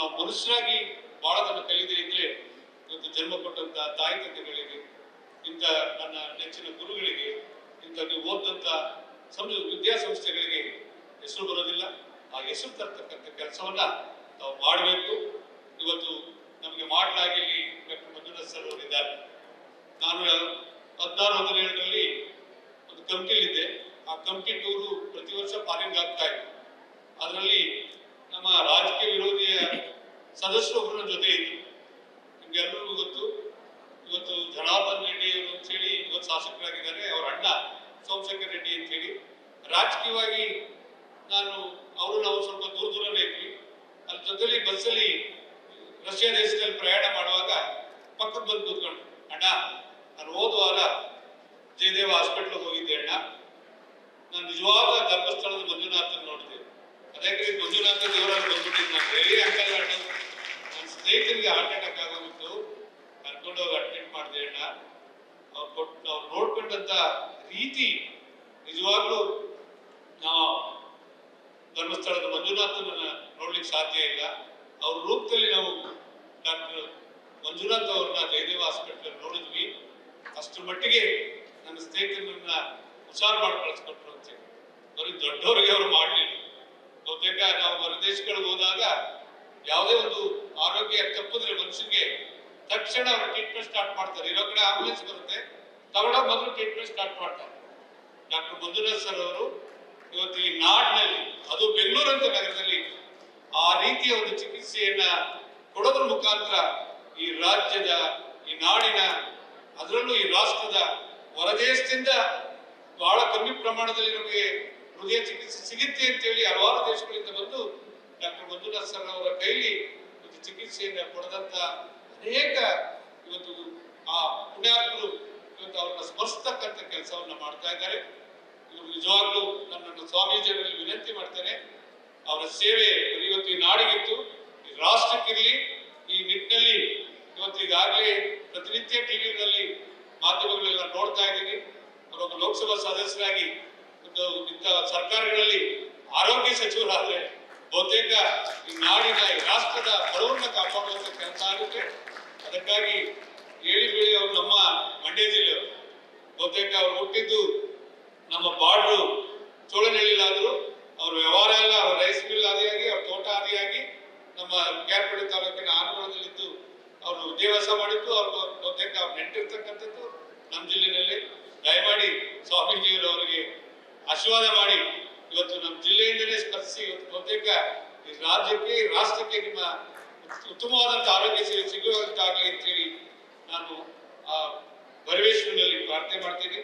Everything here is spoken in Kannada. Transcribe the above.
ನಾವು ಮನುಷ್ಯರಾಗಿ ಬಾಳೋದನ್ನು ಕಲಿಯದೇ ಇದ್ರೆ ಇವತ್ತು ಜನ್ಮ ಕೊಟ್ಟಂತ ತಾಯಿ ತಂದೆಗಳಿಗೆ, ಇಂಥ ನನ್ನ ನೆಚ್ಚಿನ ಗುರುಗಳಿಗೆ, ಇಂಥ ನೀವು ಓದಂತ ವಿದ್ಯಾಸಂಸ್ಥೆಗಳಿಗೆ ಹೆಸರು ಬರೋದಿಲ್ಲ. ಆ ಹೆಸರು ತರ್ತಕ್ಕಂಥ ಕೆಲಸವನ್ನ ನಾವು ಮಾಡಬೇಕು. ಇವತ್ತು ನಮಗೆ ಮಾಡಲಾಗಿ ಇಲ್ಲಿ ಡಾಕ್ಟರ್ ಮಂಜುನಾಥ್ ಸರ್ ಅವರಿದ್ದಾರೆ. ನಾನು 16-17ರಲ್ಲಿ ಒಂದು ಕಮಿಟಿಲಿದ್ದೆ. ಆ ಕಮಿಟಿ ಟೂರು ಪ್ರತಿ ವರ್ಷ ಫಾರಿನ್ಗೆ ಆಗ್ತಾ ಇತ್ತು. ಅದರಲ್ಲಿ ನಮ್ಮ ರಾಜಕೀಯ ವಿರೋಧಿಯ ಸದಸ್ಯರು ಒಬ್ಬರ ಜೊತೆ ಇದ್ರು. ನಿಮ್ಗೆಲ್ಲರಿಗೂ ಗೊತ್ತು, ಇವತ್ತು ಜನಾರ್ದನ್ ರೆಡ್ಡಿ ಅವರು ಅಂತ ಹೇಳಿ ಇವತ್ತು ಶಾಸಕರಾಗಿದ್ದಾರೆ. ಅವರ ಅಣ್ಣ ಸೋಮಶೇಖರ್ ರೆಡ್ಡಿ ಅಂತ ಹೇಳಿ. ರಾಜಕೀಯವಾಗಿ ನಾವು ಸ್ವಲ್ಪ ದೂರನೇ ಇದ್ವಿ. ಅಲ್ಲಿ ಜೊತೆಲಿ ಬಸ್ಸಲ್ಲಿ ರಷ್ಯಾ ದೇಶದಲ್ಲಿ ಪ್ರಯಾಣ ಮಾಡುವಾಗ ಪಕ್ಕಕ್ಕೆ ಬಂದು ಕೂತ್ಕೊಂಡು, ಅಣ್ಣ ನಾನು ಹೋದ ವಾರ ಜಯದೇವ ಹಾಸ್ಪಿಟ್ಲ್ಗೆ ಹೋಗಿದ್ದೆ ಅಣ್ಣ, ನಾನು ನಿಜವಾದ ಧರ್ಮಸ್ಥಳದ ಮಂಜುನಾಥನ ನೋಡಿದೆ. ಅದೇ ಮಂಜುನಾಥ ದೇವರಲ್ಲಿ ಬಂದ್ಬಿಟ್ಟಿದ್ದು. ನಾನು ಹೇಳಿ ಅಂಕಲ್ ಅಣ್ಣ, ನನ್ನ ಸ್ನೇಹಿತರಿಗೆ ಹಾರ್ಟ್ ಅಟ್ಯಾಕ್ ಆಗೋಗಿತ್ತು, ಕರ್ಕೊಂಡೋಗಿ ಅಡ್ಮಿಟ್ ಮಾಡಿದೆ ಅಣ್ಣ. ಅವ್ರು ನೋಡ್ಕೊಂಡಂತ ರೀತಿ ನಿಜವಾಗ್ಲೂ ನಾವು ಧರ್ಮಸ್ಥಳದ ಮಂಜುನಾಥನನ್ನ ನೋಡ್ಲಿಕ್ಕೆ ಸಾಧ್ಯ ಇಲ್ಲ. ಅವ್ರ ರೂಪದಲ್ಲಿ ನಾವು ಡಾಕ್ಟರ್ ಮಂಜುನಾಥ್ ಅವ್ರನ್ನ ಜಯದೇವ ಹಾಸ್ಪಿಟಲ್ ನೋಡಿದ್ವಿ. ಅಷ್ಟರ ಮಟ್ಟಿಗೆ ನನ್ನ ಸ್ನೇಹಿತರನ್ನ ಹುಷಾರ್ ಮಾಡಿ ಕಳಿಸ್ಕೊಟ್ರು ಅಂತ ಹೇಳಿ. ಬರೀ ದೊಡ್ಡವರಿಗೆ ಅವರು ಮಾಡಲಿಲ್ಲ. ಬಹುತೇಕ ನಾವು ಹೊರದೇಶಗಳಿಗೆ ಹೋದಾಗ ಯಾವುದೇ ಒಂದು ಆರೋಗ್ಯ ತಪ್ಪಿದ್ರೆ ಮನುಷ್ಯನಿಗೆ ತಕ್ಷಣ ಅವರು ಟ್ರೀಟ್ಮೆಂಟ್ ಸ್ಟಾರ್ಟ್ ಮಾಡ್ತಾರೆ. ಇರೋ ಕಡೆ ಆಂಬುಲೆನ್ಸ್ ಬರುತ್ತೆ, ತಗೊಂಡ ಮೊದಲು ಟ್ರೀಟ್ಮೆಂಟ್ ಸ್ಟಾರ್ಟ್ ಮಾಡ್ತಾರೆ. ಡಾಕ್ಟರ್ ಮಂಜುನಾಥ್ ಸರ್ ಅವರು ಇವತ್ತು ಈ ನಾಡಿನಲ್ಲಿ, ಅದು ಬೆಂಗಳೂರಂತ ನಗರದಲ್ಲಿ ಆ ರೀತಿಯ ಒಂದು ಚಿಕಿತ್ಸೆಯನ್ನ ಕೊಡೋದ್ರ ಮುಖಾಂತರ ಈ ರಾಜ್ಯದ, ಈ ನಾಡಿನ, ಅದರಲ್ಲೂ ಈ ರಾಷ್ಟ್ರದ ಹೊರದೇಶದಿಂದ ಬಹಳ ಕಮ್ಮಿ ಪ್ರಮಾಣದಲ್ಲಿ ನಮಗೆ ಹೃದಯ ಚಿಕಿತ್ಸೆ ಸಿಗುತ್ತೆ ಅಂತೇಳಿ ಹಲವಾರು ದೇಶಗಳಿಂದ ಬಂದು ಡಾಕ್ಟರ್ ಮಂಜುನಾಥ್ ಸರ್ ಅವರ ಕೈಲಿ ಒಂದು ಚಿಕಿತ್ಸೆಯನ್ನ ಕೊಡದಂತ ಅನೇಕ ಇವತ್ತು ಆ ಪುಣ್ಯಾತ್ಮರು ಇವತ್ತು ಅವ್ರನ್ನ ಸ್ಮರಿಸ್ತಕ್ಕಂಥ ಕೆಲಸವನ್ನ ಮಾಡ್ತಾ ಇದ್ದಾರೆ. ಇವರು ನಿಜವಾಗ್ಲೂ ನನ್ನನ್ನು ಸ್ವಾಮೀಜಿಯವರಲ್ಲಿ ವಿನಂತಿ ಮಾಡ್ತೇನೆ, ಅವರ ಸೇವೆ ಇವತ್ತು ಈ ನಾಡಿಗಿತ್ತು, ಈ ರಾಷ್ಟ್ರಕ್ಕಿರಲಿ. ಈ ನಿಟ್ಟಿನಲ್ಲಿ ಇವತ್ತು ಈಗಾಗಲೇ ಪ್ರತಿನಿತ್ಯ ಟಿವಿಗಳಲ್ಲಿ ಮಾಧ್ಯಮಗಳೆಲ್ಲ ನೋಡ್ತಾ ಇದ್ದೀನಿ. ಅವರೊಬ್ಬ ಲೋಕಸಭಾ ಸದಸ್ಯರಾಗಿ ಇಂಥ ಸರ್ಕಾರಗಳಲ್ಲಿ ಆರೋಗ್ಯ ಸಚಿವರಾದ್ರೆ ಬಹುತೇಕ ಈ ನಾಡಿನ, ಈ ರಾಷ್ಟ್ರದ ಬಡವರನ್ನ ಕಾಪಾಡುವಂತ ಕೆಲಸ ಆಗುತ್ತೆ. ಅದಕ್ಕಾಗಿ ಹೇಳಿ ಬೆಳಿ ಅವರು ನಮ್ಮ ಮಂಡ್ಯ ಜಿಲ್ಲೆಯವರು. ಬಹುತೇಕ ಅವ್ರು ಹುಟ್ಟಿದ್ದು ನಮ್ಮ ಬಾರ್ಡ್ರು ಚೋಳನಹಳ್ಳಿಲಾದ್ರು ಅವ್ರ ವ್ಯವಹಾರ ಎಲ್ಲ ಅವ್ರ ರೈಸ್ ಮಿಲ್ ಆದಿಯಾಗಿ, ಅವ್ರ ತೋಟ ಆದಿಯಾಗಿ ನಮ್ಮ ಕ್ಯಾರ್ಪೇಟೆ ತಾಲೂಕಿನ ಆನಗರದಲ್ಲಿದ್ದು ಅವರು ವಿದ್ಯಾಭ್ಯಾಸ ಮಾಡಿದ್ದು. ಅವ್ರಿಗೆ ಬಹುತೇಕ ಅವ್ರು ನೆಂಟಿರ್ತಕ್ಕಂಥದ್ದು ನಮ್ಮ ಜಿಲ್ಲೆಯಲ್ಲಿ. ದಯಮಾಡಿ ಸ್ವಾಮೀಜಿಯವರವರಿಗೆ ಆಶೀರ್ವಾದ ಮಾಡಿ ಇವತ್ತು ನಮ್ಮ ಜಿಲ್ಲೆಯಿಂದಲೇ ಸ್ಪರ್ಶಿಸಿ ಇವತ್ತು ಬಹುತೇಕ ಈ ರಾಜ್ಯಕ್ಕೆ, ಈ ರಾಷ್ಟ್ರಕ್ಕೆ ನಿಮ್ಮ ಉತ್ತಮವಾದಂಥ ಆರೋಗ್ಯ ಸೇವೆ ಸಿಗುವಂತಾಗಲಿ ಅಂತೇಳಿ ನಾನು ಆ ಭರವೇಶ್ವರನಲ್ಲಿ ಪ್ರಾರ್ಥನೆ ಮಾಡ್ತೀನಿ.